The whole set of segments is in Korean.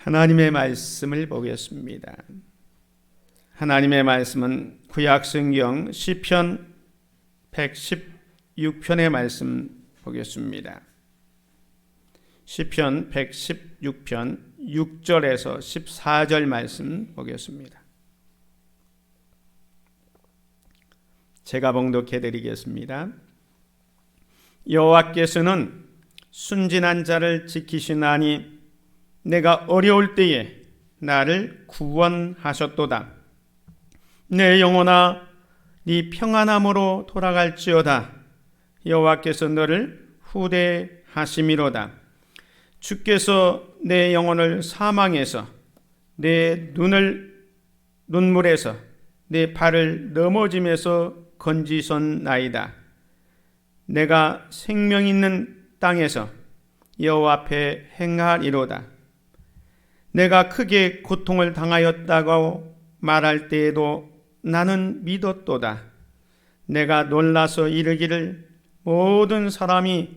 하나님의 말씀을 보겠습니다. 하나님의 말씀은 구약성경 시편 116편의 말씀 보겠습니다. 시편 116편 6절에서 14절 말씀 보겠습니다. 제가 봉독해 드리겠습니다. 여호와께서는 순진한 자를 지키시나니 내가 어려울 때에 나를 구원하셨도다. 내 영혼아 네 평안함으로 돌아갈지어다. 여호와께서 너를 후대하심이로다. 주께서 내 영혼을 사망에서 내 눈을 눈물에서 내 발을 넘어짐에서 건지셨나이다. 내가 생명 있는 땅에서 여호와 앞에 행하리로다. 내가 크게 고통을 당하였다고 말할 때에도 나는 믿었도다. 내가 놀라서 이르기를 모든 사람이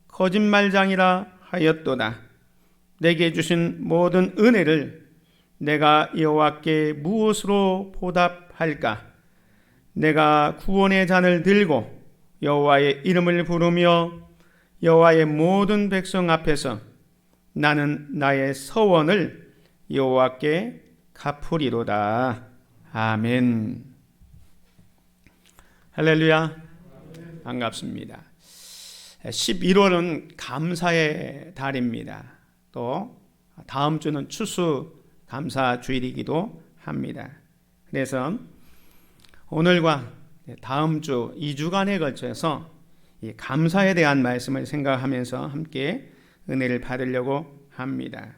거짓말장이라 하였도다. 내게 주신 모든 은혜를 내가 여호와께 무엇으로 보답할까? 내가 구원의 잔을 들고 여호와의 이름을 부르며 여호와의 모든 백성 앞에서 나는 나의 서원을 여호와께 갚으리로다. 아멘. 할렐루야. 반갑습니다. 11월은 감사의 달입니다. 또 다음 주는 추수 감사 주일이기도 합니다. 그래서 오늘과 다음 주 2주간에 걸쳐서 이 감사에 대한 말씀을 생각하면서 함께 은혜를 받으려고 합니다.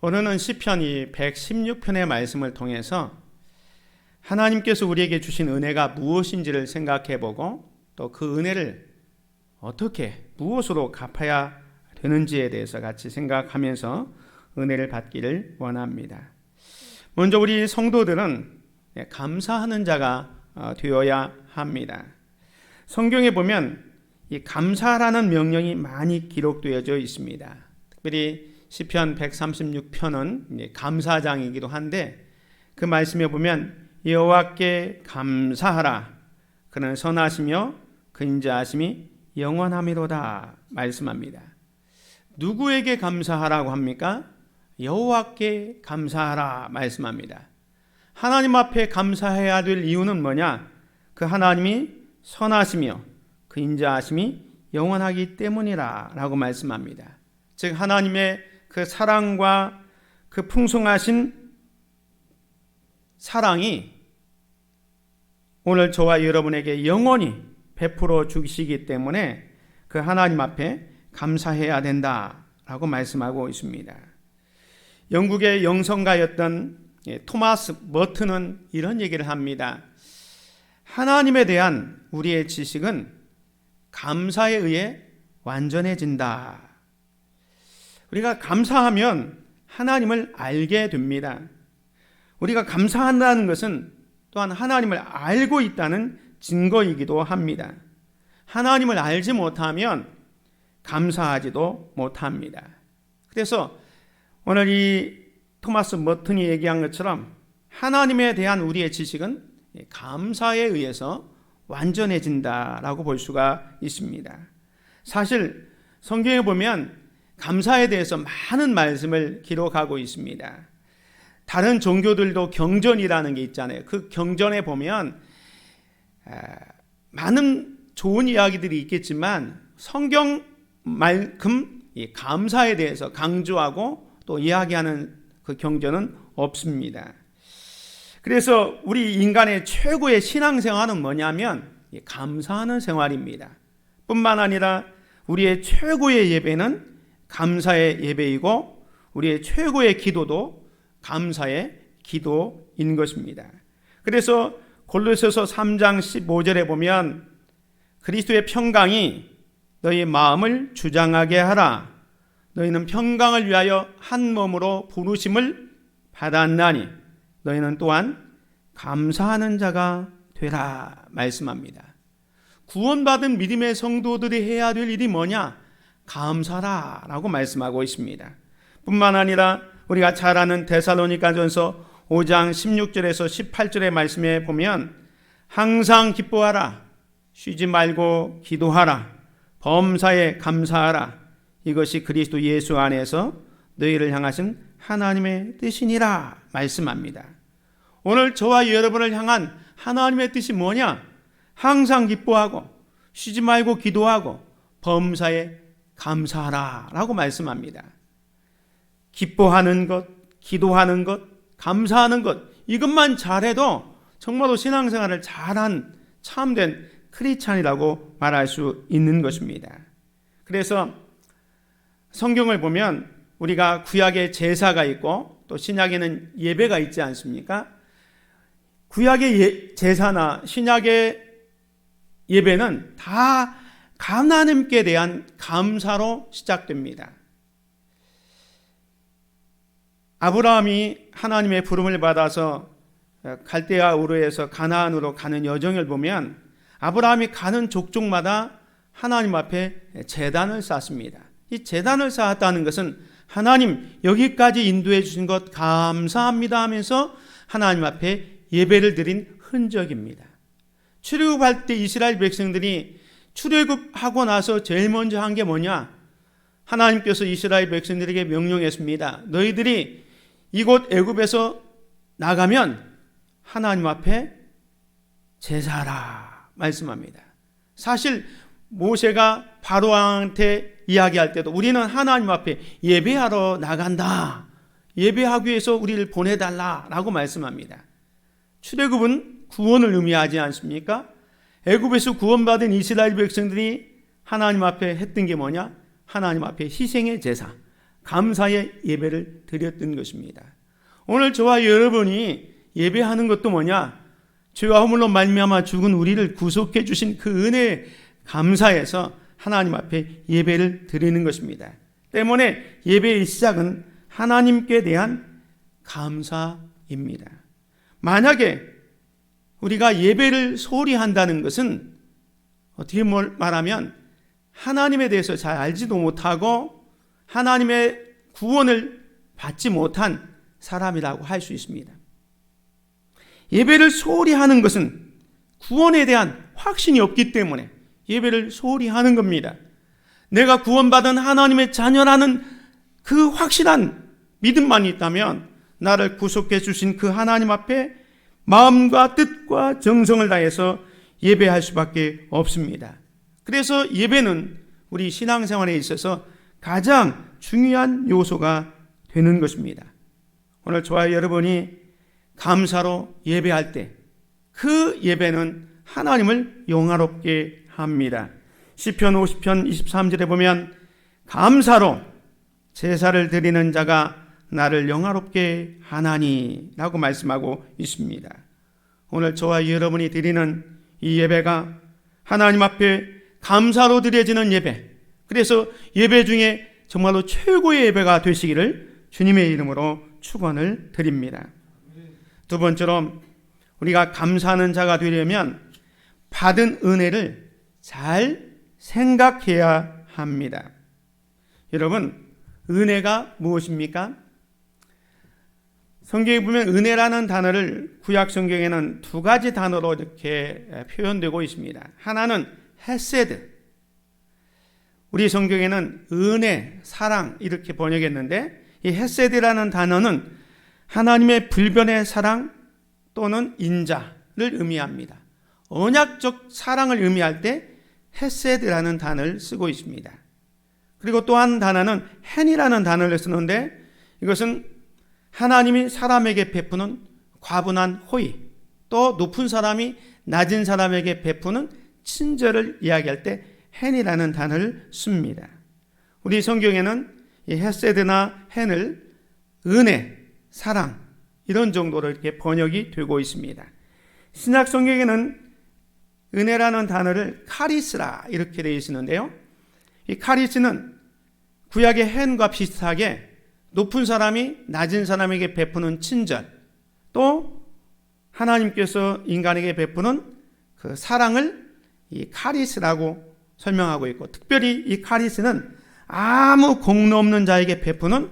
오늘은 시편 116편의 말씀을 통해서 하나님께서 우리에게 주신 은혜가 무엇인지를 생각해보고 또 그 은혜를 어떻게 무엇으로 갚아야 되는지에 대해서 같이 생각하면서 은혜를 받기를 원합니다. 먼저 우리 성도들은 감사하는 자가 되어야 합니다. 성경에 보면 이 감사라는 명령이 많이 기록되어져 있습니다. 특별히 시편 136편은 감사장이기도 한데 그 말씀에 보면 여호와께 감사하라. 그는 선하시며 그 인자하심이 영원함이로다 말씀합니다. 누구에게 감사하라고 합니까? 여호와께 감사하라 말씀합니다. 하나님 앞에 감사해야 될 이유는 뭐냐? 그 하나님이 선하시며 그 인자하심이 영원하기 때문이라 라고 말씀합니다. 즉 하나님의 그 사랑과 그 풍성하신 사랑이 오늘 저와 여러분에게 영원히 베풀어 주시기 때문에 그 하나님 앞에 감사해야 된다라고 말씀하고 있습니다. 영국의 영성가였던 토마스 머튼은 이런 얘기를 합니다. 하나님에 대한 우리의 지식은 감사에 의해 완전해진다. 우리가 감사하면 하나님을 알게 됩니다. 우리가 감사한다는 것은 또한 하나님을 알고 있다는 증거이기도 합니다. 하나님을 알지 못하면 감사하지도 못합니다. 그래서 오늘 이 토마스 머튼이 얘기한 것처럼 하나님에 대한 우리의 지식은 감사에 의해서 완전해진다라고 볼 수가 있습니다. 사실 성경에 보면 감사에 대해서 많은 말씀을 기록하고 있습니다. 다른 종교들도 경전이라는 게 있잖아요. 그 경전에 보면 많은 좋은 이야기들이 있겠지만 성경만큼 감사에 대해서 강조하고 또 이야기하는 그 경전은 없습니다. 그래서 우리 인간의 최고의 신앙생활은 뭐냐면 감사하는 생활입니다. 뿐만 아니라 우리의 최고의 예배는 감사의 예배이고 우리의 최고의 기도도 감사의 기도인 것입니다. 그래서 골로새서 3장 15절에 보면 그리스도의 평강이 너희 마음을 주장하게 하라. 너희는 평강을 위하여 한 몸으로 부르심을 받았나니 너희는 또한 감사하는 자가 되라 말씀합니다. 구원받은 믿음의 성도들이 해야 될 일이 뭐냐? 감사라라고 말씀하고 있습니다. 뿐만 아니라 우리가 잘 아는 데살로니가전서 5장 16절에서 18절의 말씀에 보면 항상 기뻐하라, 쉬지 말고 기도하라, 범사에 감사하라, 이것이 그리스도 예수 안에서 너희를 향하신 하나님의 뜻이니라 말씀합니다. 오늘 저와 여러분을 향한 하나님의 뜻이 뭐냐? 항상 기뻐하고 쉬지 말고 기도하고 범사에 감사하라 라고 말씀합니다. 기뻐하는 것, 기도하는 것, 감사하는 것, 이것만 잘해도 정말로 신앙생활을 잘한 참된 크리스찬이라고 말할 수 있는 것입니다. 그래서 성경을 보면 우리가 구약에 제사가 있고 또 신약에는 예배가 있지 않습니까? 구약의 제사나 신약의 예배는 다 하나님께 대한 감사로 시작됩니다. 아브라함이 하나님의 부름을 받아서 갈대아 우르에서 가나안으로 가는 여정을 보면 아브라함이 가는 족족마다 하나님 앞에 제단을 쌓습니다. 이 제단을 쌓았다는 것은 하나님 여기까지 인도해 주신 것 감사합니다 하면서 하나님 앞에 예배를 드린 흔적입니다. 출애굽할 때 이스라엘 백성들이 출애굽하고 나서 제일 먼저 한 게 뭐냐? 하나님께서 이스라엘 백성들에게 명령했습니다. 너희들이 이곳 애굽에서 나가면 하나님 앞에 제사하라 말씀합니다. 사실 모세가 바로왕한테 이야기할 때도 우리는 하나님 앞에 예배하러 나간다, 예배하기 위해서 우리를 보내달라라고 말씀합니다. 출애굽은 구원을 의미하지 않습니까? 애굽에서 구원받은 이스라엘 백성들이 하나님 앞에 했던 게 뭐냐? 하나님 앞에 희생의 제사, 감사의 예배를 드렸던 것입니다. 오늘 저와 여러분이 예배하는 것도 뭐냐? 죄와 허물로 말미암아 죽은 우리를 구속해 주신 그 은혜에 감사해서 하나님 앞에 예배를 드리는 것입니다. 때문에 예배의 시작은 하나님께 대한 감사입니다. 만약에 우리가 예배를 소홀히 한다는 것은 어떻게 말하면 하나님에 대해서 잘 알지도 못하고 하나님의 구원을 받지 못한 사람이라고 할 수 있습니다. 예배를 소홀히 하는 것은 구원에 대한 확신이 없기 때문에 예배를 소홀히 하는 겁니다. 내가 구원받은 하나님의 자녀라는 그 확실한 믿음만 있다면 나를 구속해 주신 그 하나님 앞에 마음과 뜻과 정성을 다해서 예배할 수밖에 없습니다. 그래서 예배는 우리 신앙생활에 있어서 가장 중요한 요소가 되는 것입니다. 오늘 저와 여러분이 감사로 예배할 때 그 예배는 하나님을 영화롭게 합니다. 시편 50편 23절에 보면 감사로 제사를 드리는 자가 나를 영화롭게 하나니 라고 말씀하고 있습니다. 오늘 저와 여러분이 드리는 이 예배가 하나님 앞에 감사로 드려지는 예배, 그래서 예배 중에 정말로 최고의 예배가 되시기를 주님의 이름으로 축원을 드립니다. 두 번째로 우리가 감사하는 자가 되려면 받은 은혜를 잘 생각해야 합니다. 여러분, 은혜가 무엇입니까? 성경에 보면 은혜라는 단어를 구약 성경에는 두 가지 단어로 이렇게 표현되고 있습니다. 하나는 헤세드, 우리 성경에는 은혜, 사랑 이렇게 번역했는데 이 헤세드라는 단어는 하나님의 불변의 사랑 또는 인자를 의미합니다. 언약적 사랑을 의미할 때 헤세드라는 단어를 쓰고 있습니다. 그리고 또 한 단어는 헨이라는 단어를 쓰는데 이것은 하나님이 사람에게 베푸는 과분한 호의, 또 높은 사람이 낮은 사람에게 베푸는 친절을 이야기할 때 헨이라는 단어를 씁니다. 우리 성경에는 이 헤세드나 헨을 은혜, 사랑 이런 정도로 이렇게 번역이 되고 있습니다. 신약 성경에는 은혜라는 단어를 카리스라 이렇게 되어 있는데요. 이 카리스는 구약의 헨과 비슷하게 높은 사람이 낮은 사람에게 베푸는 친절, 또 하나님께서 인간에게 베푸는 그 사랑을 이 카리스라고 설명하고 있고, 특별히 이 카리스는 아무 공로 없는 자에게 베푸는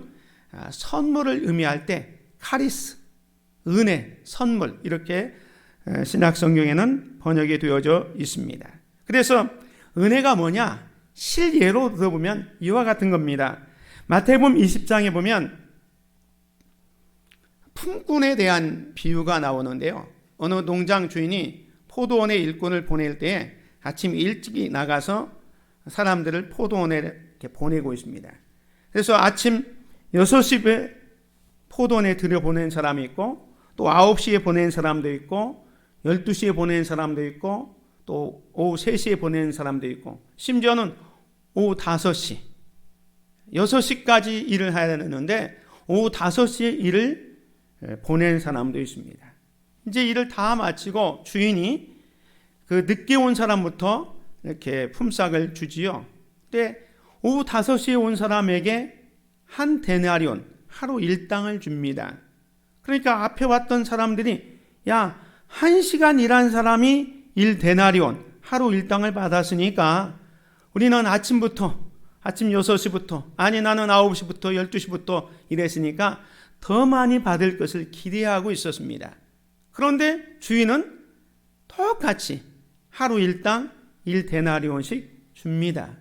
선물을 의미할 때 카리스, 은혜, 선물 이렇게 신약 성경에는 번역이 되어져 있습니다. 그래서 은혜가 뭐냐? 실예로 들어보면 이와 같은 겁니다. 마태복음 20장에 보면 품꾼에 대한 비유가 나오는데요. 어느 농장 주인이 포도원에 일꾼을 보낼 때에 아침 일찍 나가서 사람들을 포도원에 이렇게 보내고 있습니다. 그래서 아침 6시에 포도원에 들여보낸 사람이 있고, 또 9시에 보낸 사람도 있고, 12시에 보낸 사람도 있고, 또 오후 3시에 보낸 사람도 있고, 심지어는 오후 5시, 6시까지 일을 해야 되는데 오후 5시에 일을 보낸 사람도 있습니다. 이제 일을 다 마치고 주인이 그 늦게 온 사람부터 이렇게 품삯을 주지요. 근데 오후 5시에 온 사람에게 한 데나리온, 하루 일당을 줍니다. 그러니까 앞에 왔던 사람들이 야, 1시간 일한 사람이 1데나리온, 하루 일당을 받았으니까 우리는 아침 6시부터, 아니 나는 9시부터 12시부터 일했으니까 더 많이 받을 것을 기대하고 있었습니다. 그런데 주인은 똑같이 하루 일당 1데나리온씩 줍니다.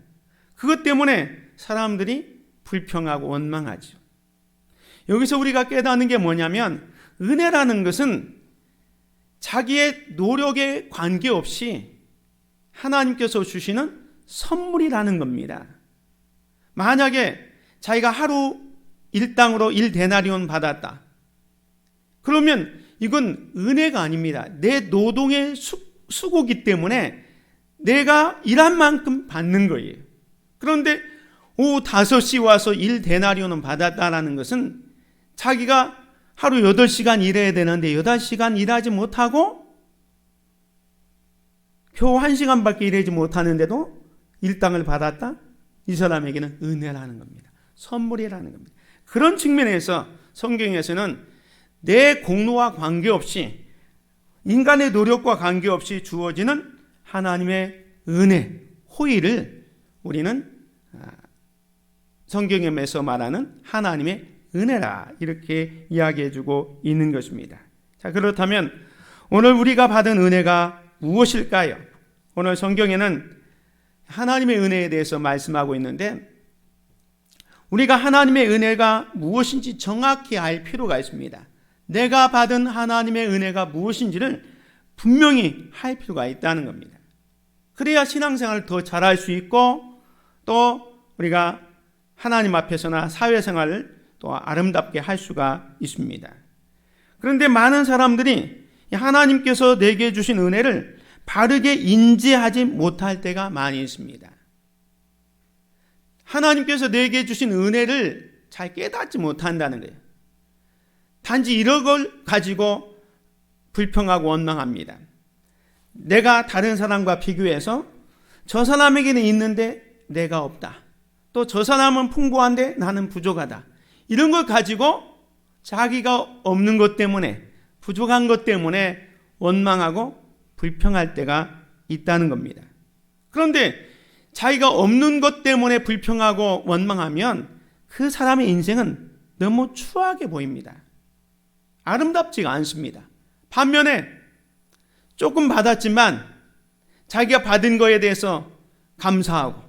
그것 때문에 사람들이 불평하고 원망하죠. 여기서 우리가 깨닫는 게 뭐냐면 은혜라는 것은 자기의 노력에 관계없이 하나님께서 주시는 선물이라는 겁니다. 만약에 자기가 하루 일당으로 1데나리온 받았다. 그러면 이건 은혜가 아닙니다. 내 노동의 수고기 때문에 내가 일한 만큼 받는 거예요. 그런데 오후 5시 와서 1데나리온은 받았다라는 것은 자기가 하루 8시간 일해야 되는데 8시간 일하지 못하고 겨우 1시간밖에 일하지 못하는데도 일당을 받았다? 이 사람에게는 은혜라는 겁니다. 선물이라는 겁니다. 그런 측면에서 성경에서는 내 공로와 관계없이 인간의 노력과 관계없이 주어지는 하나님의 은혜, 호의를 우리는 성경에서 말하는 하나님의 은혜라 이렇게 이야기해주고 있는 것입니다. 자, 그렇다면 오늘 우리가 받은 은혜가 무엇일까요? 오늘 성경에는 하나님의 은혜에 대해서 말씀하고 있는데 우리가 하나님의 은혜가 무엇인지 정확히 알 필요가 있습니다. 내가 받은 하나님의 은혜가 무엇인지를 분명히 할 필요가 있다는 겁니다. 그래야 신앙생활을 더 잘할 수 있고 또 우리가 하나님 앞에서나 사회생활을 또 아름답게 할 수가 있습니다. 그런데 많은 사람들이 하나님께서 내게 주신 은혜를 바르게 인지하지 못할 때가 많이 있습니다. 하나님께서 내게 주신 은혜를 잘 깨닫지 못한다는 거예요. 단지 이런 걸 가지고 불평하고 원망합니다. 내가 다른 사람과 비교해서 저 사람에게는 있는데 내가 없다. 또 저 사람은 풍부한데 나는 부족하다. 이런 걸 가지고 자기가 없는 것 때문에 부족한 것 때문에 원망하고 불평할 때가 있다는 겁니다. 그런데 자기가 없는 것 때문에 불평하고 원망하면 그 사람의 인생은 너무 추하게 보입니다. 아름답지가 않습니다. 반면에 조금 받았지만 자기가 받은 거에 대해서 감사하고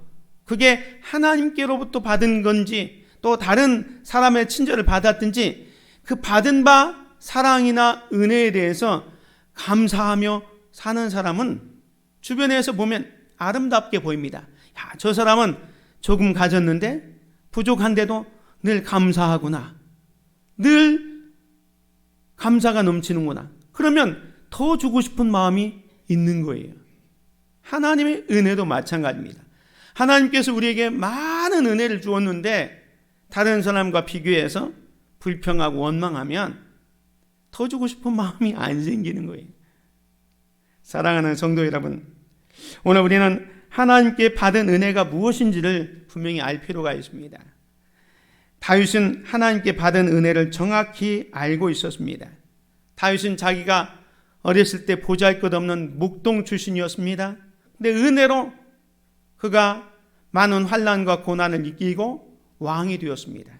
그게 하나님께로부터 받은 건지 또 다른 사람의 친절을 받았든지 그 받은 바 사랑이나 은혜에 대해서 감사하며 사는 사람은 주변에서 보면 아름답게 보입니다. 야, 저 사람은 조금 가졌는데 부족한데도 늘 감사하구나. 늘 감사가 넘치는구나. 그러면 더 주고 싶은 마음이 있는 거예요. 하나님의 은혜도 마찬가지입니다. 하나님께서 우리에게 많은 은혜를 주었는데 다른 사람과 비교해서 불평하고 원망하면 더 주고 싶은 마음이 안 생기는 거예요. 사랑하는 성도 여러분, 오늘 우리는 하나님께 받은 은혜가 무엇인지를 분명히 알 필요가 있습니다. 다윗은 하나님께 받은 은혜를 정확히 알고 있었습니다. 다윗은 자기가 어렸을 때 보잘것없는 목동 출신이었습니다. 근데 은혜로 그가 많은 환난과 고난을 이기고 왕이 되었습니다.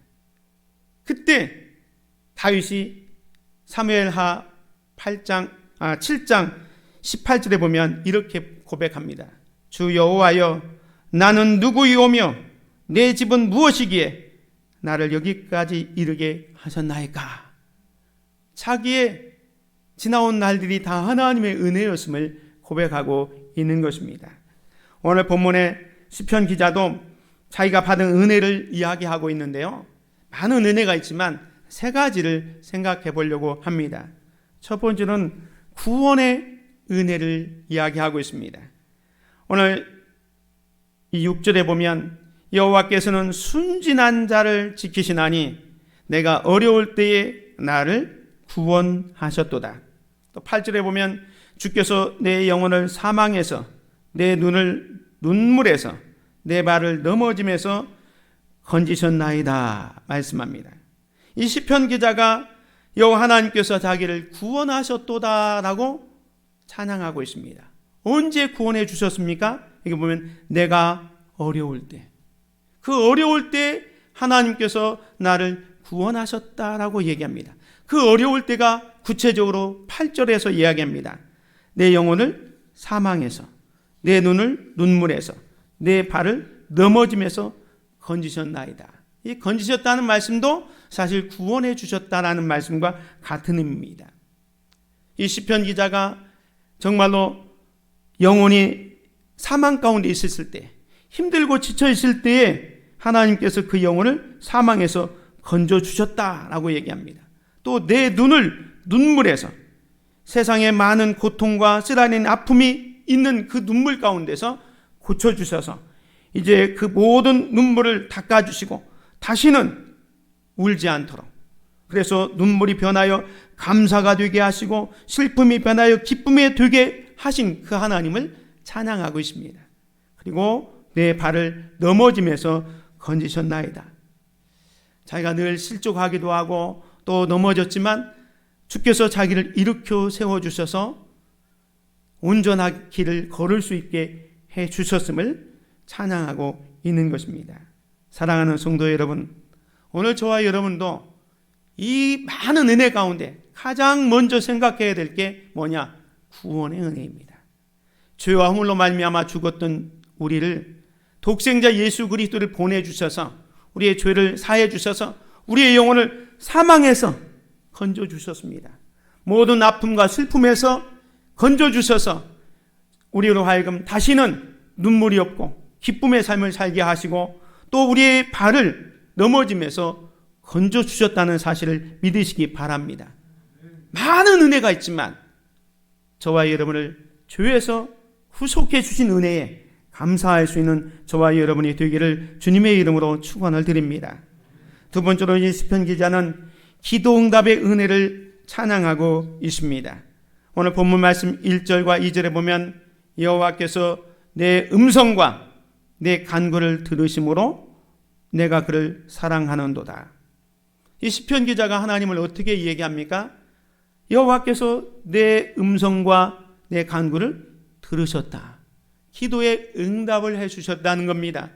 그때 다윗이 사무엘하 7장 18절에 보면 이렇게 고백합니다. 주 여호와여, 나는 누구이오며 내 집은 무엇이기에 나를 여기까지 이르게 하셨나이까. 자기의 지나온 날들이 다 하나님의 은혜였음을 고백하고 있는 것입니다. 오늘 본문의 시편 기자도 자기가 받은 은혜를 이야기하고 있는데요, 많은 은혜가 있지만 세 가지를 생각해 보려고 합니다. 첫 번째는 구원의 은혜를 이야기하고 있습니다. 오늘 이 6절에 보면 여호와께서는 순진한 자를 지키시나니 내가 어려울 때에 나를 구원하셨도다. 또 8절에 보면 주께서 내 영혼을 사망에서, 내 눈을 눈물에서, 내 발을 넘어짐에서 건지셨나이다 말씀합니다. 이 시편 기자가 여호와 하나님께서 자기를 구원하셨도다라고 찬양하고 있습니다. 언제 구원해 주셨습니까? 여기 보면 내가 어려울 때, 그 어려울 때 하나님께서 나를 구원하셨다라고 얘기합니다. 그 어려울 때가 구체적으로 8절에서 이야기합니다. 내 영혼을 사망에서, 내 눈을 눈물에서, 내 발을 넘어짐에서 건지셨나이다. 이 건지셨다는 말씀도 사실 구원해 주셨다라는 말씀과 같은 의미입니다. 이 시편 기자가 정말로 영혼이 사망 가운데 있었을 때, 힘들고 지쳐 있을 때에 하나님께서 그 영혼을 사망에서 건져 주셨다라고 얘기합니다. 또 내 눈을 눈물에서, 세상에 많은 고통과 쓰라린 아픔이 있는 그 눈물 가운데서 고쳐주셔서 이제 그 모든 눈물을 닦아주시고 다시는 울지 않도록, 그래서 눈물이 변하여 감사가 되게 하시고 슬픔이 변하여 기쁨이 되게 하신 그 하나님을 찬양하고 있습니다. 그리고 내 발을 넘어짐에서 건지셨나이다. 자기가 늘 실족하기도 하고 또 넘어졌지만 주께서 자기를 일으켜 세워주셔서 온전한 길을 걸을 수 있게 해주셨음을 찬양하고 있는 것입니다. 사랑하는 성도 여러분, 오늘 저와 여러분도 이 많은 은혜 가운데 가장 먼저 생각해야 될 게 뭐냐? 구원의 은혜입니다. 죄와 허물로 말미암아 죽었던 우리를 독생자 예수 그리스도를 보내주셔서 우리의 죄를 사해 주셔서 우리의 영혼을 사망에서 건져주셨습니다. 모든 아픔과 슬픔에서 건져주셔서 우리로 하여금 다시는 눈물이 없고 기쁨의 삶을 살게 하시고 또 우리의 발을 넘어짐에서 건져주셨다는 사실을 믿으시기 바랍니다. 많은 은혜가 있지만 저와 여러분을 죄에서 후속해 주신 은혜에 감사할 수 있는 저와 여러분이 되기를 주님의 이름으로 축원을 드립니다. 두 번째로 이 시편 기자는 기도 응답의 은혜를 찬양하고 있습니다. 오늘 본문 말씀 1절과 2절에 보면 여호와께서 내 음성과 내 간구를 들으심으로 내가 그를 사랑하는도다. 이 시편 기자가 하나님을 어떻게 얘기합니까? 여호와께서 내 음성과 내 간구를 들으셨다. 기도에 응답을 해주셨다는 겁니다.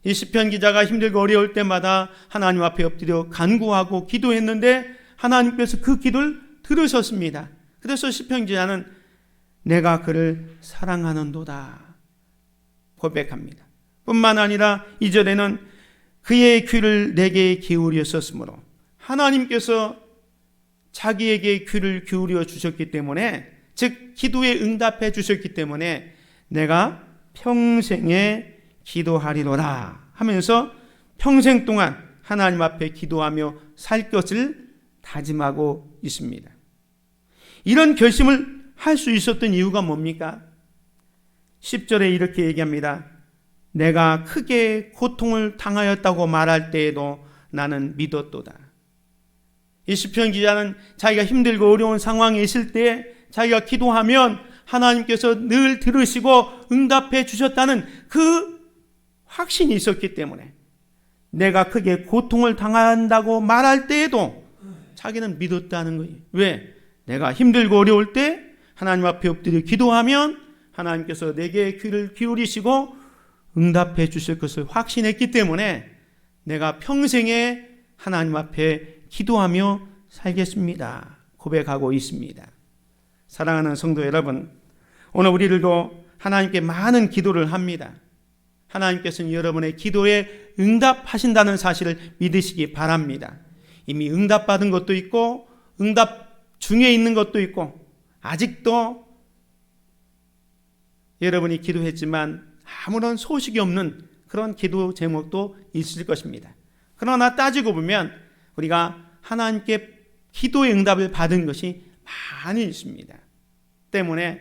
이 시편 기자가 힘들고 어려울 때마다 하나님 앞에 엎드려 간구하고 기도했는데 하나님께서 그 기도를 들으셨습니다. 그래서 시편 기자는 내가 그를 사랑하는도다 고백합니다. 뿐만 아니라 2절에는 그의 귀를 내게 기울였었으므로, 하나님께서 자기에게 귀를 기울여 주셨기 때문에, 즉 기도에 응답해 주셨기 때문에 내가 평생에 기도하리로라 하면서 평생 동안 하나님 앞에 기도하며 살 것을 다짐하고 있습니다. 이런 결심을 할 수 있었던 이유가 뭡니까? 10절에 이렇게 얘기합니다. 내가 크게 고통을 당하였다고 말할 때에도 나는 믿었도다. 이 시편 기자는 자기가 힘들고 어려운 상황에 있을 때 자기가 기도하면 하나님께서 늘 들으시고 응답해 주셨다는 그 확신이 있었기 때문에 내가 크게 고통을 당한다고 말할 때에도 자기는 믿었다는 거예요. 왜? 내가 힘들고 어려울 때 하나님 앞에 엎드려 기도하면 하나님께서 내게 귀를 기울이시고 응답해 주실 것을 확신했기 때문에 내가 평생에 하나님 앞에 기도하며 살겠습니다. 고백하고 있습니다. 사랑하는 성도 여러분, 오늘 우리들도 하나님께 많은 기도를 합니다. 하나님께서는 여러분의 기도에 응답하신다는 사실을 믿으시기 바랍니다. 이미 응답받은 것도 있고 응답 중에 있는 것도 있고 아직도 여러분이 기도했지만 아무런 소식이 없는 그런 기도 제목도 있을 것입니다. 그러나 따지고 보면 우리가 하나님께 기도의 응답을 받은 것이 많이 있습니다. 때문에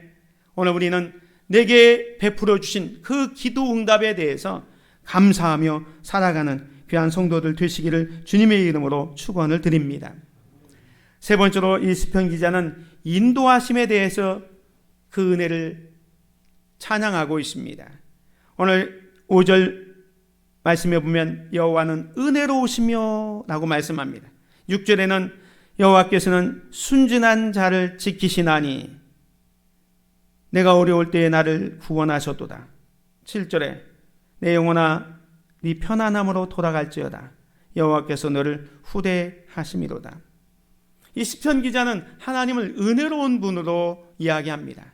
오늘 우리는 내게 베풀어 주신 그 기도 응답에 대해서 감사하며 살아가는 귀한 성도들 되시기를 주님의 이름으로 축원을 드립니다. 세 번째로 이 시편 기자는 인도하심에 대해서 그 은혜를 찬양하고 있습니다. 오늘 5절 말씀해 보면 여호와는 은혜로우시며 라고 말씀합니다. 6절에는 여호와께서는 순진한 자를 지키시나니 내가 어려울 때에 나를 구원하셨도다. 7절에 내 영혼아 네 편안함으로 돌아갈지어다. 여호와께서 너를 후대하심이로다. 이 시편 기자는 하나님을 은혜로운 분으로 이야기합니다.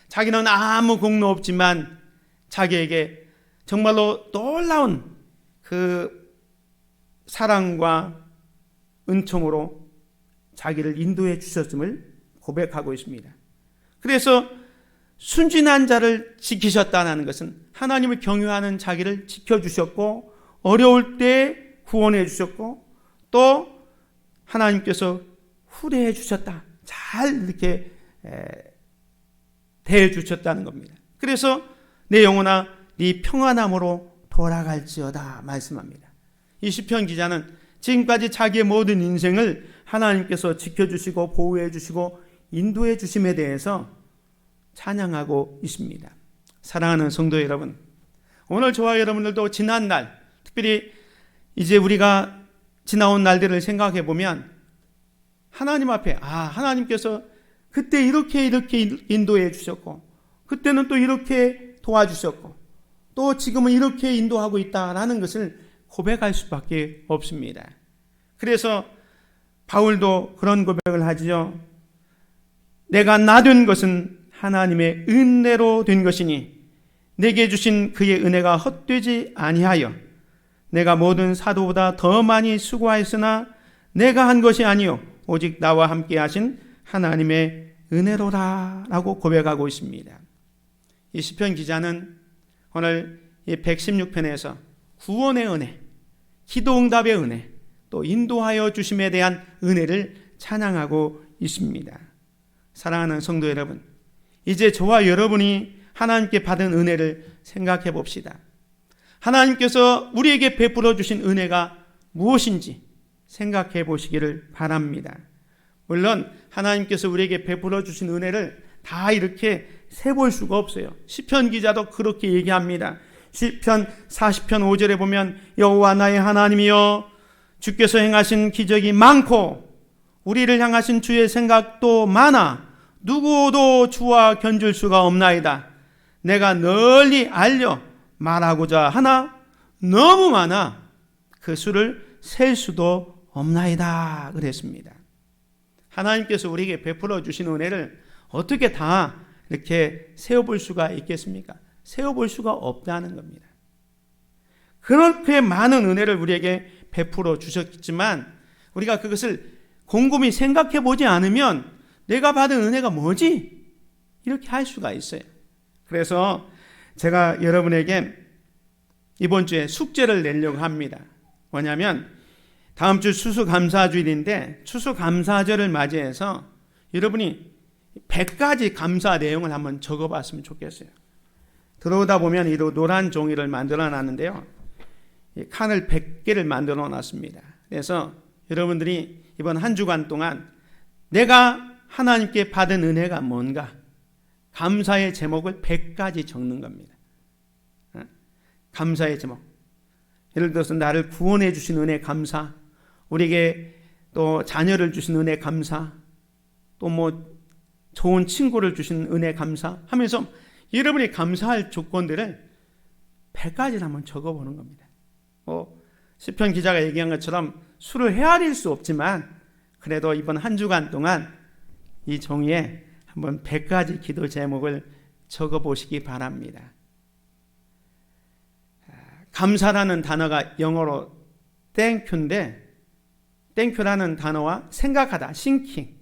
자기는 아무 공로 없지만 자기에게 정말로 놀라운 그 사랑과 은총으로 자기를 인도해 주셨음을 고백하고 있습니다. 그래서 순진한 자를 지키셨다는 것은 하나님을 경외하는 자기를 지켜주셨고 어려울 때 구원해 주셨고 또 하나님께서 후대해 주셨다. 잘 이렇게 대해 주셨다는 겁니다. 그래서 내 영혼아 네 평안함으로 돌아갈지어다 말씀합니다. 이 시편 기자는 지금까지 자기의 모든 인생을 하나님께서 지켜주시고 보호해 주시고 인도해 주심에 대해서 찬양하고 있습니다. 사랑하는 성도 여러분, 오늘 저와 여러분들도 지난 날, 특별히 이제 우리가 지나온 날들을 생각해 보면 하나님 앞에 하나님께서 그때 이렇게 인도해 주셨고 그때는 또 이렇게 도와주셨고 또 지금은 이렇게 인도하고 있다라는 것을 고백할 수밖에 없습니다. 그래서 바울도 그런 고백을 하지요. 내가 나된 것은 하나님의 은혜로 된 것이니 내게 주신 그의 은혜가 헛되지 아니하여 내가 모든 사도보다 더 많이 수고하였으나 내가 한 것이 아니요 오직 나와 함께 하신 하나님의 은혜로라 라고 고백하고 있습니다. 이 시편 기자는 오늘 이 116편에서 구원의 은혜, 기도 응답의 은혜, 또 인도하여 주심에 대한 은혜를 찬양하고 있습니다. 사랑하는 성도 여러분, 이제 저와 여러분이 하나님께 받은 은혜를 생각해 봅시다. 하나님께서 우리에게 베풀어 주신 은혜가 무엇인지 생각해 보시기를 바랍니다. 물론 하나님께서 우리에게 베풀어 주신 은혜를 다 이렇게 세볼 수가 없어요. 시편 기자도 그렇게 얘기합니다. 시편 40편 5절에 보면 여호와 나의 하나님이여 주께서 행하신 기적이 많고 우리를 향하신 주의 생각도 많아 누구도 주와 견줄 수가 없나이다. 내가 널리 알려 말하고자 하나 너무 많아 그 수를 셀 수도 없나이다 그랬습니다. 하나님께서 우리에게 베풀어 주신 은혜를 어떻게 다 이렇게 세어볼 수가 있겠습니까? 세어볼 수가 없다는 겁니다. 그렇게 많은 은혜를 우리에게 베풀어 주셨지만 우리가 그것을 곰곰이 생각해 보지 않으면 내가 받은 은혜가 뭐지? 이렇게 할 수가 있어요. 그래서 제가 여러분에게 이번 주에 숙제를 내려고 합니다. 뭐냐면 다음 주 추수감사주일인데 추수감사절을 맞이해서 여러분이 100가지 감사 내용을 한번 적어봤으면 좋겠어요. 들어오다 보면 이 노란 종이를 만들어 놨는데요. 칸을 100개를 만들어 놨습니다. 그래서 여러분들이 이번 한 주간 동안 내가 하나님께 받은 은혜가 뭔가 감사의 제목을 100가지 적는 겁니다. 감사의 제목. 예를 들어서 나를 구원해 주신 은혜 감사, 우리에게 또 자녀를 주신 은혜 감사, 또 뭐 좋은 친구를 주신 은혜 감사 하면서 여러분이 감사할 조건들을 100가지를 한번 적어보는 겁니다. 시편 기자가 얘기한 것처럼 수를 헤아릴 수 없지만 그래도 이번 한 주간 동안 이 종이에 한번 100가지 기도 제목을 적어보시기 바랍니다. 감사라는 단어가 영어로 땡큐인데, 땡큐라는 단어와 생각하다, 싱킹,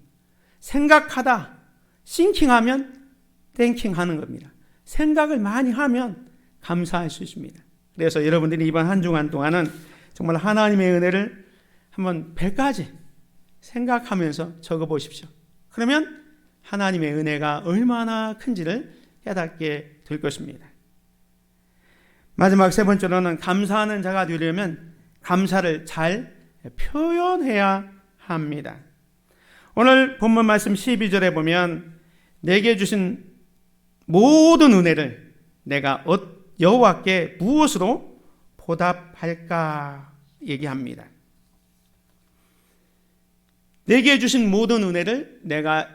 생각하다, 싱킹하면 땡킹하는 겁니다. 생각을 많이 하면 감사할 수 있습니다. 그래서 여러분들이 이번 한 주간 동안은 정말 하나님의 은혜를 한번 100가지 생각하면서 적어보십시오. 그러면 하나님의 은혜가 얼마나 큰지를 깨닫게 될 것입니다. 마지막 세 번째로는 감사하는 자가 되려면 감사를 잘 표현해야 합니다. 오늘 본문 말씀 12절에 보면 내게 주신 모든 은혜를 내가 여호와께 무엇으로 보답할까 얘기합니다. 내게 주신 모든 은혜를 내가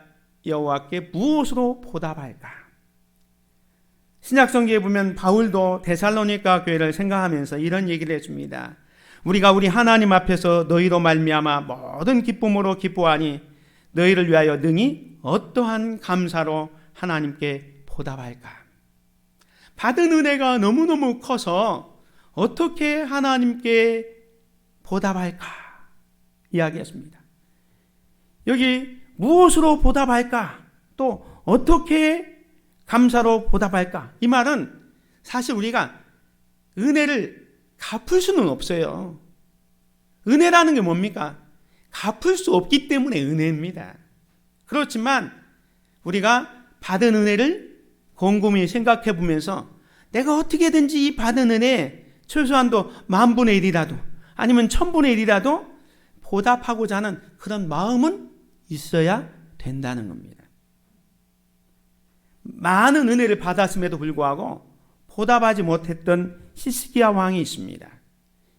여호와께 무엇으로 보답할까? 신약성경에 보면 바울도 데살로니가 교회를 생각하면서 이런 얘기를 해줍니다. 우리가 우리 하나님 앞에서 너희로 말미암아 모든 기쁨으로 기뻐하니 너희를 위하여 능히 어떠한 감사로 하나님께 보답할까? 받은 은혜가 너무너무 커서 어떻게 하나님께 보답할까? 이야기했습니다. 여기 무엇으로 보답할까? 또 어떻게 감사로 보답할까? 이 말은 사실 우리가 은혜를 갚을 수는 없어요. 은혜라는 게 뭡니까? 갚을 수 없기 때문에 은혜입니다. 그렇지만 우리가 받은 은혜를 곰곰이 생각해 보면서 내가 어떻게든지 이 받은 은혜 최소한도 10,000분의 1이라도 아니면 1000분의 1이라도 보답하고자 하는 그런 마음은 있어야 된다는 겁니다. 많은 은혜를 받았음에도 불구하고 보답하지 못했던 히스기야 왕이 있습니다.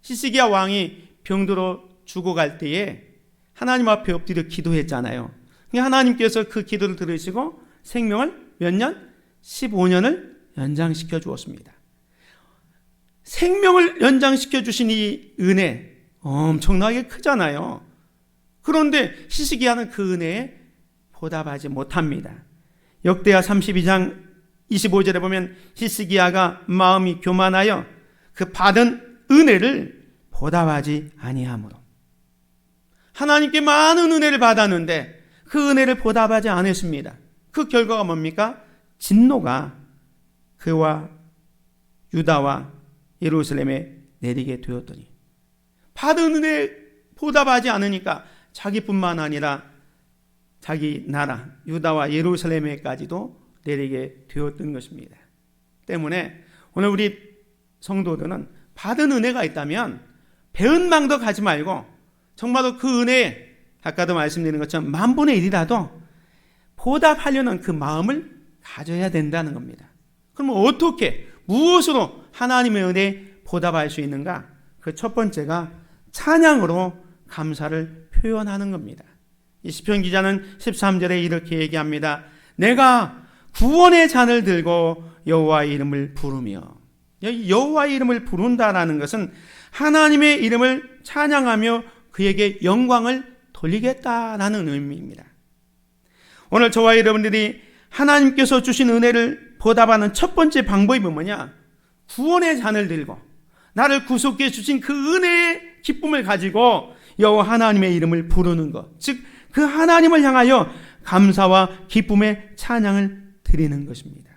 히스기야 왕이 병들어 죽어갈 때에 하나님 앞에 엎드려 기도했잖아요. 하나님께서 그 기도를 들으시고 생명을 몇 년? 15년을 연장시켜 주었습니다. 생명을 연장시켜 주신 이 은혜 엄청나게 크잖아요. 그런데 히스기야는 그 은혜에 보답하지 못합니다. 역대하 32장 25절에 보면 히스기야가 마음이 교만하여 그 받은 은혜를 보답하지 아니하므로, 하나님께 많은 은혜를 받았는데 그 은혜를 보답하지 않았습니다. 그 결과가 뭡니까? 진노가 그와 유다와 예루살렘에 내리게 되었더니, 받은 은혜 보답하지 않으니까 자기뿐만 아니라 자기 나라 유다와 예루살렘에까지도 내리게 되었던 것입니다. 때문에 오늘 우리 성도들은 받은 은혜가 있다면 배은망덕 하지 말고 정말로 그 은혜에 아까도 말씀드린 것처럼 10,000분의 1이라도 보답하려는 그 마음을 가져야 된다는 겁니다. 그럼 어떻게 무엇으로 하나님의 은혜에 보답할 수 있는가? 그 첫 번째가 찬양으로 감사를 표현하는 겁니다. 이 시편 기자는 13절에 이렇게 얘기합니다. 내가 구원의 잔을 들고 여호와의 이름을 부르며, 여기 여호와의 이름을 부른다라는 것은 하나님의 이름을 찬양하며 그에게 영광을 돌리겠다라는 의미입니다. 오늘 저와 여러분들이 하나님께서 주신 은혜를 보답하는 첫 번째 방법이 뭐냐? 구원의 잔을 들고 나를 구속해 주신 그 은혜의 기쁨을 가지고 여호와 하나님의 이름을 부르는 것, 즉 그 하나님을 향하여 감사와 기쁨의 찬양을 드리는 것입니다.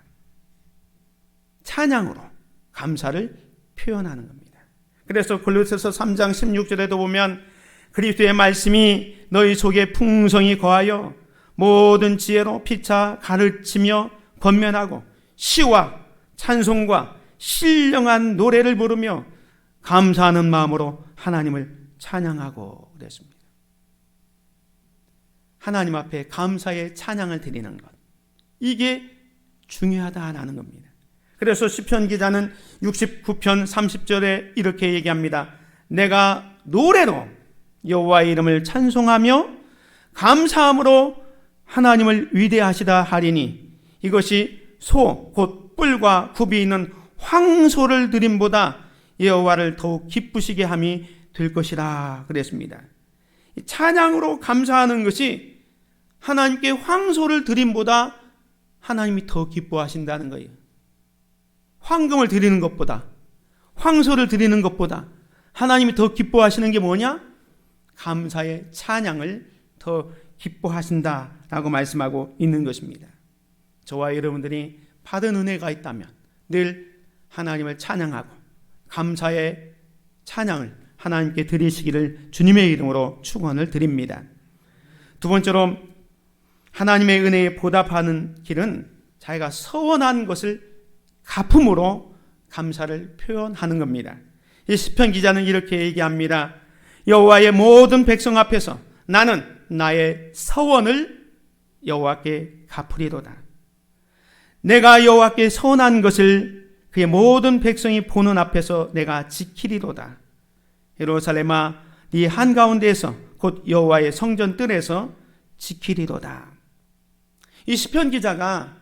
찬양으로 감사를 표현하는 겁니다. 그래서 골로새서 3장 16절에도 보면 그리스도의 말씀이 너희 속에 풍성히 거하여 모든 지혜로 피차 가르치며 권면하고 시와 찬송과 신령한 노래를 부르며 감사하는 마음으로 하나님을 찬양하고 그랬습니다. 하나님 앞에 감사의 찬양을 드리는 것, 이게 중요하다라는 겁니다. 그래서 시편 기자는 69편 30절에 이렇게 얘기합니다. 내가 노래로 여호와의 이름을 찬송하며 감사함으로 하나님을 위대하시다 하리니 이것이 소 곧 뿔과 굽이 있는 황소를 드림보다 여호와를 더욱 기쁘시게 함이 될 것이라 그랬습니다. 찬양으로 감사하는 것이 하나님께 황소를 드림보다 하나님이 더 기뻐하신다는 거예요. 황금을 드리는 것보다, 황소를 드리는 것보다 하나님이 더 기뻐하시는 게 뭐냐? 감사의 찬양을 더 기뻐하신다라고 말씀하고 있는 것입니다. 저와 여러분들이 받은 은혜가 있다면 늘 하나님을 찬양하고 감사의 찬양을 하나님께 드리시기를 주님의 이름으로 축원을 드립니다. 두 번째로 하나님의 은혜에 보답하는 길은 자기가 서원한 것을 갚음으로 감사를 표현하는 겁니다. 이 시편 기자는 이렇게 얘기합니다. 여호와의 모든 백성 앞에서 나는 나의 서원을 여호와께 갚으리로다. 내가 여호와께 서원한 것을 그의 모든 백성이 보는 앞에서 내가 지키리로다. 예루살렘아 네 한가운데에서 곧 여호와의 성전 뜰에서 지키리로다. 이 시편 기자가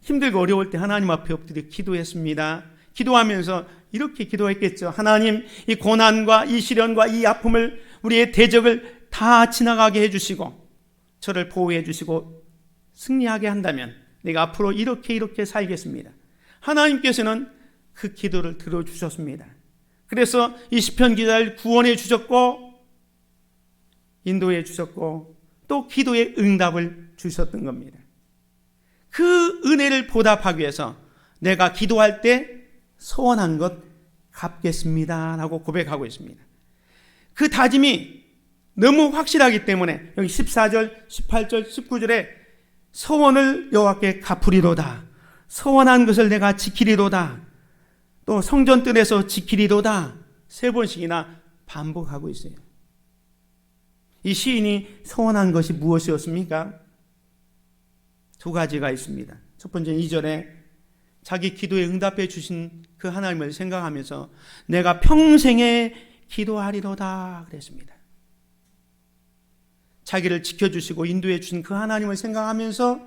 힘들고 어려울 때 하나님 앞에 엎드려 기도했습니다. 기도하면서 이렇게 기도했겠죠. 하나님, 이 고난과 이 시련과 이 아픔을, 우리의 대적을 다 지나가게 해주시고 저를 보호해 주시고 승리하게 한다면 내가 앞으로 이렇게 살겠습니다. 하나님께서는 그 기도를 들어주셨습니다. 그래서 이 시편 기자를 구원해 주셨고 인도해 주셨고 또 기도의 응답을 주셨던 겁니다. 그 은혜를 보답하기 위해서 내가 기도할 때 소원한 것 갚겠습니다 라고 고백하고 있습니다. 그 다짐이 너무 확실하기 때문에 여기 14절, 18절, 19절에 소원을 여호와께 갚으리로다, 소원한 것을 내가 지키리로다, 또 성전 뜰에서 지키리로다 3번씩이나 반복하고 있어요. 이 시인이 소원한 것이 무엇이었습니까? 2가지가 있습니다. 첫 번째 2절에 자기 기도에 응답해 주신 그 하나님을 생각하면서 내가 평생에 기도하리로다 그랬습니다. 자기를 지켜주시고 인도해 주신 그 하나님을 생각하면서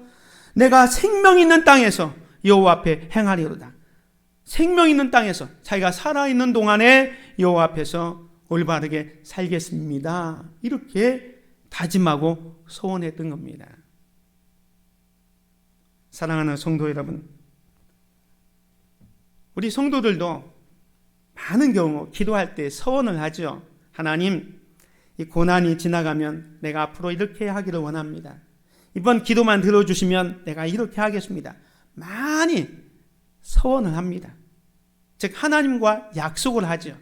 내가 생명 있는 땅에서 여호와 앞에 행하리로다. 생명 있는 땅에서 자기가 살아있는 동안에 여호와 앞에서 올바르게 살겠습니다. 이렇게 다짐하고 소원했던 겁니다. 사랑하는 성도 여러분, 우리 성도들도 많은 경우 기도할 때 소원을 하죠. 하나님, 이 고난이 지나가면 내가 앞으로 이렇게 하기를 원합니다. 이번 기도만 들어주시면 내가 이렇게 하겠습니다. 많이 소원을 합니다. 즉 하나님과 약속을 하죠.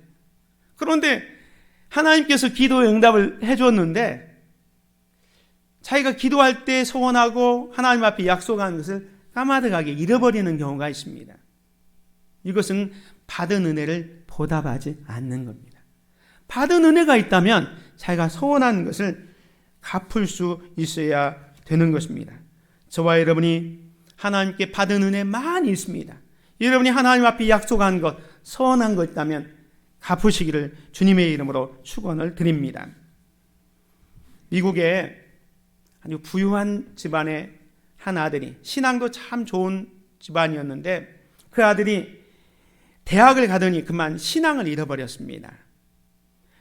그런데 하나님께서 기도의 응답을 해줬는데 자기가 기도할 때 소원하고 하나님 앞에 약속한 것을 까마득하게 잃어버리는 경우가 있습니다. 이것은 받은 은혜를 보답하지 않는 겁니다. 받은 은혜가 있다면 자기가 소원한 것을 갚을 수 있어야 되는 것입니다. 저와 여러분이 하나님께 받은 은혜 많이 있습니다. 여러분이 하나님 앞에 약속한 것, 소원한 것 있다면 갚으시기를 주님의 이름으로 축원을 드립니다. 미국에 아주 부유한 집안의 한 아들이, 신앙도 참 좋은 집안이었는데 그 아들이 대학을 가더니 그만 신앙을 잃어버렸습니다.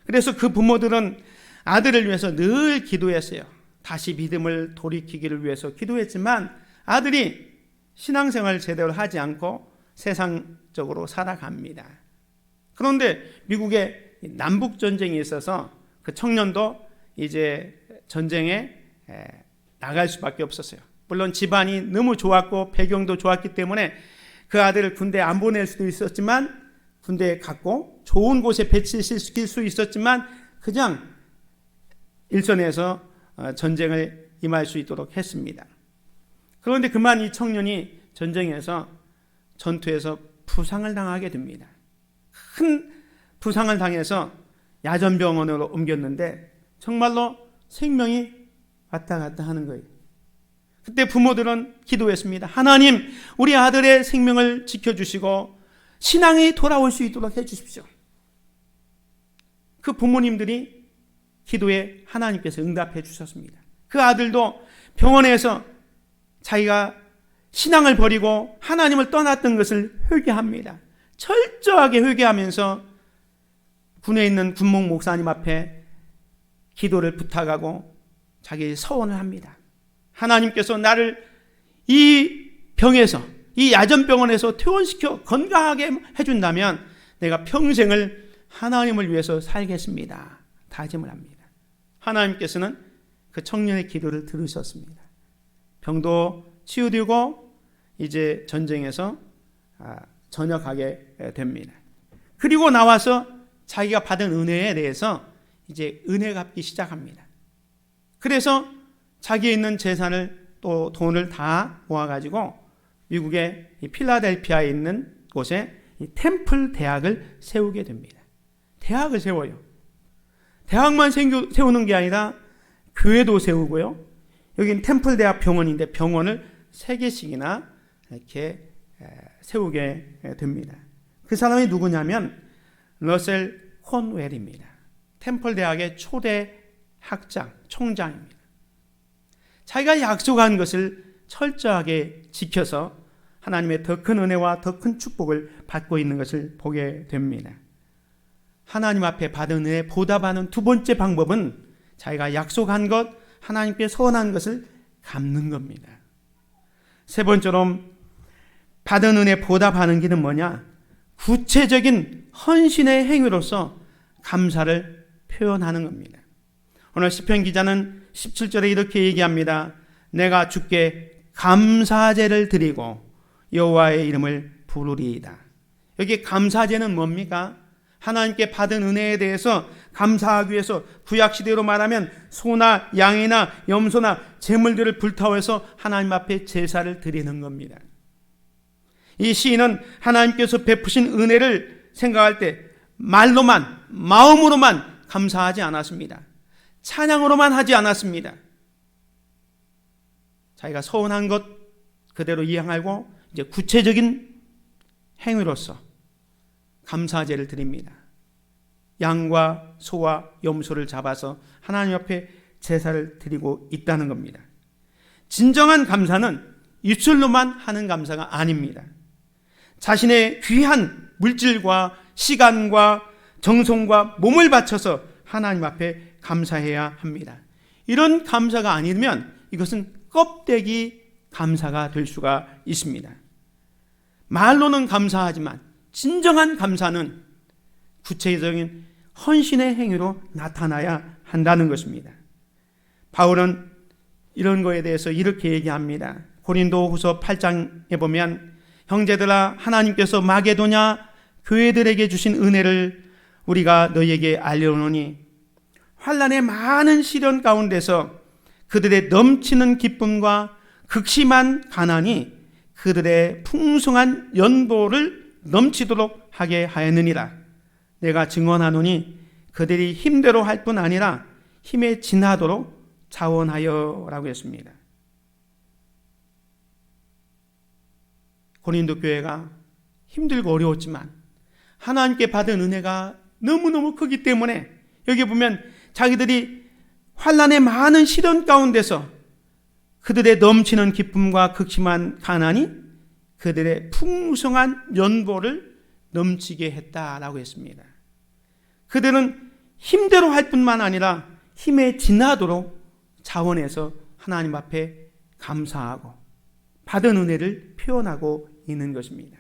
그래서 그 부모들은 아들을 위해서 늘 기도했어요. 다시 믿음을 돌이키기를 위해서 기도했지만 아들이 신앙생활을 제대로 하지 않고 세상적으로 살아갑니다. 그런데 미국에 남북전쟁이 있어서 그 청년도 이제 전쟁에 나갈 수밖에 없었어요. 물론 집안이 너무 좋았고 배경도 좋았기 때문에 그 아들을 군대에 안 보낼 수도 있었지만 군대에 갔고 좋은 곳에 배치시킬 수 있었지만 그냥 일선에서 전쟁을 임할 수 있도록 했습니다. 그런데 그만 이 청년이 전쟁에서 전투에서 부상을 당하게 됩니다. 큰 부상을 당해서 야전병원으로 옮겼는데 정말로 생명이 왔다 갔다 하는 거예요. 그때 부모들은 기도했습니다. 하나님, 우리 아들의 생명을 지켜주시고 신앙이 돌아올 수 있도록 해주십시오. 그 부모님들이 기도에 하나님께서 응답해 주셨습니다. 그 아들도 병원에서 자기가 신앙을 버리고 하나님을 떠났던 것을 회개합니다. 철저하게 회개하면서 군에 있는 군목 목사님 앞에 기도를 부탁하고 자기 서원을 합니다. 하나님께서 나를 이 병에서, 이 야전병원에서 퇴원시켜 건강하게 해준다면 내가 평생을 하나님을 위해서 살겠습니다. 다짐을 합니다. 하나님께서는 그 청년의 기도를 들으셨습니다. 병도 치유되고 이제 전쟁에서 전역하게 됩니다. 그리고 나와서 자기가 받은 은혜에 대해서 이제 은혜 갚기 시작합니다. 그래서 자기에 있는 재산을 또 돈을 다 모아가지고 미국의 필라델피아에 있는 곳에 이 템플 대학을 세우게 됩니다. 대학을 세워요. 대학만 세우는 게 아니라 교회도 세우고요. 여기는 템플 대학 병원인데 병원을 3개씩이나 이렇게 세우게 됩니다. 그 사람이 누구냐면 러셀 콘웰입니다. 템플 대학의 초대 학장, 총장입니다. 자기가 약속한 것을 철저하게 지켜서 하나님의 더 큰 은혜와 더 큰 축복을 받고 있는 것을 보게 됩니다. 하나님 앞에 받은 은혜 보답하는 두 번째 방법은 자기가 약속한 것, 하나님께 서원한 것을 갚는 겁니다. 세 번째로 받은 은혜 보답하는 길은 뭐냐? 구체적인 헌신의 행위로서 감사를 표현하는 겁니다. 오늘 시편 기자는 17절에 이렇게 얘기합니다. 내가 주께 감사제를 드리고 여호와의 이름을 부르리이다. 여기 감사제는 뭡니까? 하나님께 받은 은혜에 대해서 감사하기 위해서 구약시대로 말하면 소나 양이나 염소나 제물들을 불태워서 하나님 앞에 제사를 드리는 겁니다. 이 시인은 하나님께서 베푸신 은혜를 생각할 때 말로만, 마음으로만 감사하지 않았습니다. 찬양으로만 하지 않았습니다. 자기가 서원한 것 그대로 이행하고 이제 구체적인 행위로서 감사제를 드립니다. 양과 소와 염소를 잡아서 하나님 앞에 제사를 드리고 있다는 겁니다. 진정한 감사는 입술로만 하는 감사가 아닙니다. 자신의 귀한 물질과 시간과 정성과 몸을 바쳐서 하나님 앞에 감사해야 합니다. 이런 감사가 아니면 이것은 껍데기 감사가 될 수가 있습니다. 말로는 감사하지만 진정한 감사는 구체적인 헌신의 행위로 나타나야 한다는 것입니다. 바울은 이런 거에 대해서 이렇게 얘기합니다. 고린도후서 8장에 보면 형제들아 하나님께서 마게도냐 교회들에게 주신 은혜를 우리가 너희에게 알려오노니 환난의 많은 시련 가운데서 그들의 넘치는 기쁨과 극심한 가난이 그들의 풍성한 연보를 넘치도록 하게 하였느니라. 내가 증언하노니 그들이 힘대로 할 뿐 아니라 힘에 지나도록 자원하여 라고 했습니다. 고린도 교회가 힘들고 어려웠지만 하나님께 받은 은혜가 너무너무 크기 때문에 여기 보면 자기들이 환난의 많은 시련 가운데서 그들의 넘치는 기쁨과 극심한 가난이 그들의 풍성한 연보를 넘치게 했다라고 했습니다. 그들은 힘대로 할 뿐만 아니라 힘에 지나도록 자원해서 하나님 앞에 감사하고 받은 은혜를 표현하고 있는 것입니다.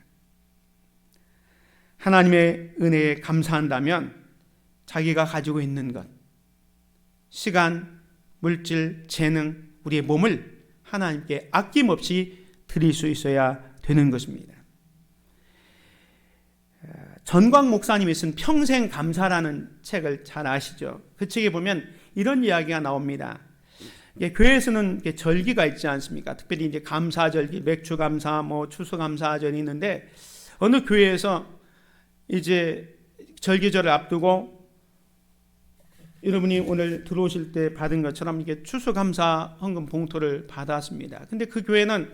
하나님의 은혜에 감사한다면 자기가 가지고 있는 것, 시간, 물질, 재능, 우리의 몸을 하나님께 아낌없이 드릴 수 있어야 되는 것입니다. 전광 목사님이 쓴 평생 감사라는 책을 잘 아시죠? 그 책에 보면 이런 이야기가 나옵니다. 교회에서는 절기가 있지 않습니까? 특별히 이제 감사절기, 맥주감사, 추수감사절이 있는데 어느 교회에서 이제 절기절을 앞두고 여러분이 오늘 들어오실 때 받은 것처럼 이게 추수감사 헌금 봉투를 받았습니다. 근데 그 교회는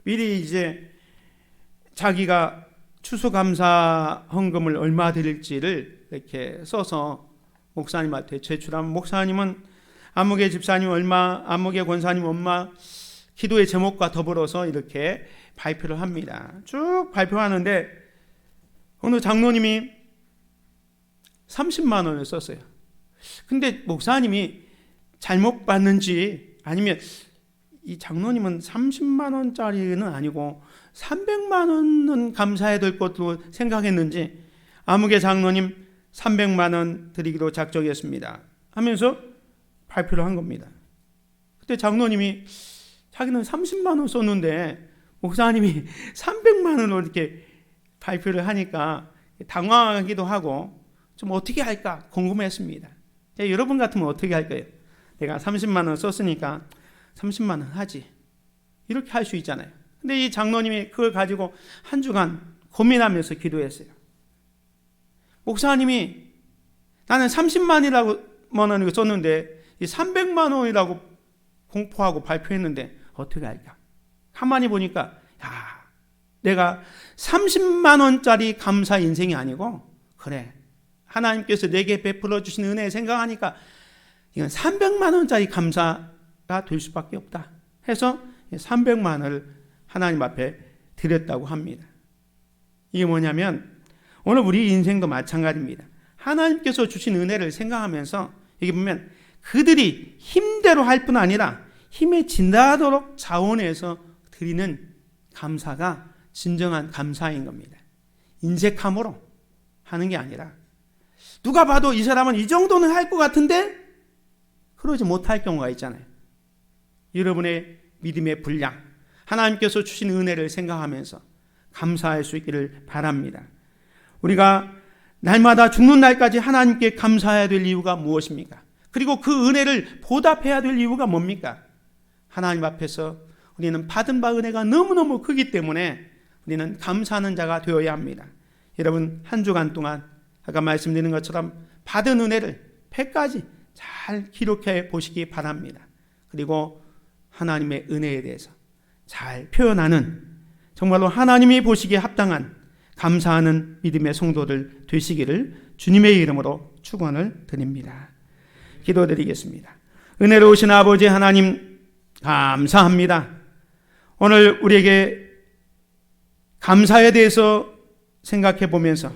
미리 이제 자기가 추수감사 헌금을 얼마 드릴지를 이렇게 써서 목사님한테 제출하면 목사님은 안목의 집사님 얼마, 안목의 권사님 얼마, 기도의 제목과 더불어서 이렇게 발표를 합니다. 쭉 발표하는데 어느 장로님이 30만 원을 썼어요. 근데 목사님이 잘못 봤는지 아니면 이 장로님은 30만 원짜리는 아니고 300만 원은 감사해야 될 것으로 생각했는지 아무개 장로님 300만 원 드리기로 작정했습니다 하면서 발표를 한 겁니다. 그때 장로님이 자기는 30만 원 썼는데 목사님이 300만 원으로 이렇게 발표를 하니까 당황하기도 하고 좀 어떻게 할까 궁금했습니다. 여러분 같으면 어떻게 할 거예요? 내가 30만 원 썼으니까 30만 원 하지. 이렇게 할 수 있잖아요. 근데 이 장로님이 그걸 가지고 한 주간 고민하면서 기도했어요. 목사님이 나는 30만 원을 썼는데 이 300만 원이라고 공포하고 발표했는데 어떻게 할까? 가만히 보니까 내가 30만 원짜리 감사 인생이 아니고 그래 하나님께서 내게 베풀어 주신 은혜 생각하니까 이건 300만 원짜리 감사가 될 수밖에 없다 해서 300만 원을 하나님 앞에 드렸다고 합니다. 이게 뭐냐면 오늘 우리 인생도 마찬가지입니다. 하나님께서 주신 은혜를 생각하면서 여기 보면 그들이 힘대로 할 뿐 아니라 힘에 진다하도록 자원해서 드리는 감사가 진정한 감사인 겁니다. 인색함으로 하는 게 아니라 누가 봐도 이 사람은 이 정도는 할 것 같은데 그러지 못할 경우가 있잖아요. 여러분의 믿음의 분량, 하나님께서 주신 은혜를 생각하면서 감사할 수 있기를 바랍니다. 우리가 날마다 죽는 날까지 하나님께 감사해야 될 이유가 무엇입니까? 그리고 그 은혜를 보답해야 될 이유가 뭡니까? 하나님 앞에서 우리는 받은 바 은혜가 너무너무 크기 때문에 우리는 감사하는 자가 되어야 합니다. 여러분 한 주간 동안 아까 말씀드린 것처럼 받은 은혜를 100가지 잘 기록해 보시기 바랍니다. 그리고 하나님의 은혜에 대해서 잘 표현하는 정말로 하나님이 보시기에 합당한 감사하는 믿음의 성도들 되시기를 주님의 이름으로 축원을 드립니다. 기도드리겠습니다. 은혜로우신 아버지 하나님 감사합니다. 오늘 우리에게 감사에 대해서 생각해 보면서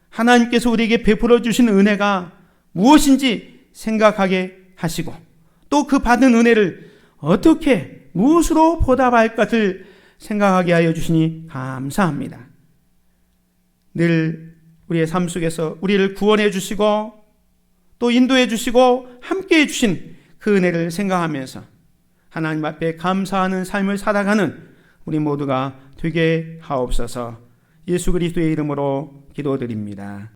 하나님께서 우리에게 베풀어 주신 은혜가 무엇인지 생각하게 하시고 또 그 받은 은혜를 어떻게 무엇으로 보답할 것을 생각하게 하여 주시니 감사합니다. 늘 우리의 삶 속에서 우리를 구원해 주시고 또 인도해 주시고 함께해 주신 그 은혜를 생각하면서 하나님 앞에 감사하는 삶을 살아가는 우리 모두가 되게 하옵소서. 예수 그리스도의 이름으로 기도드립니다.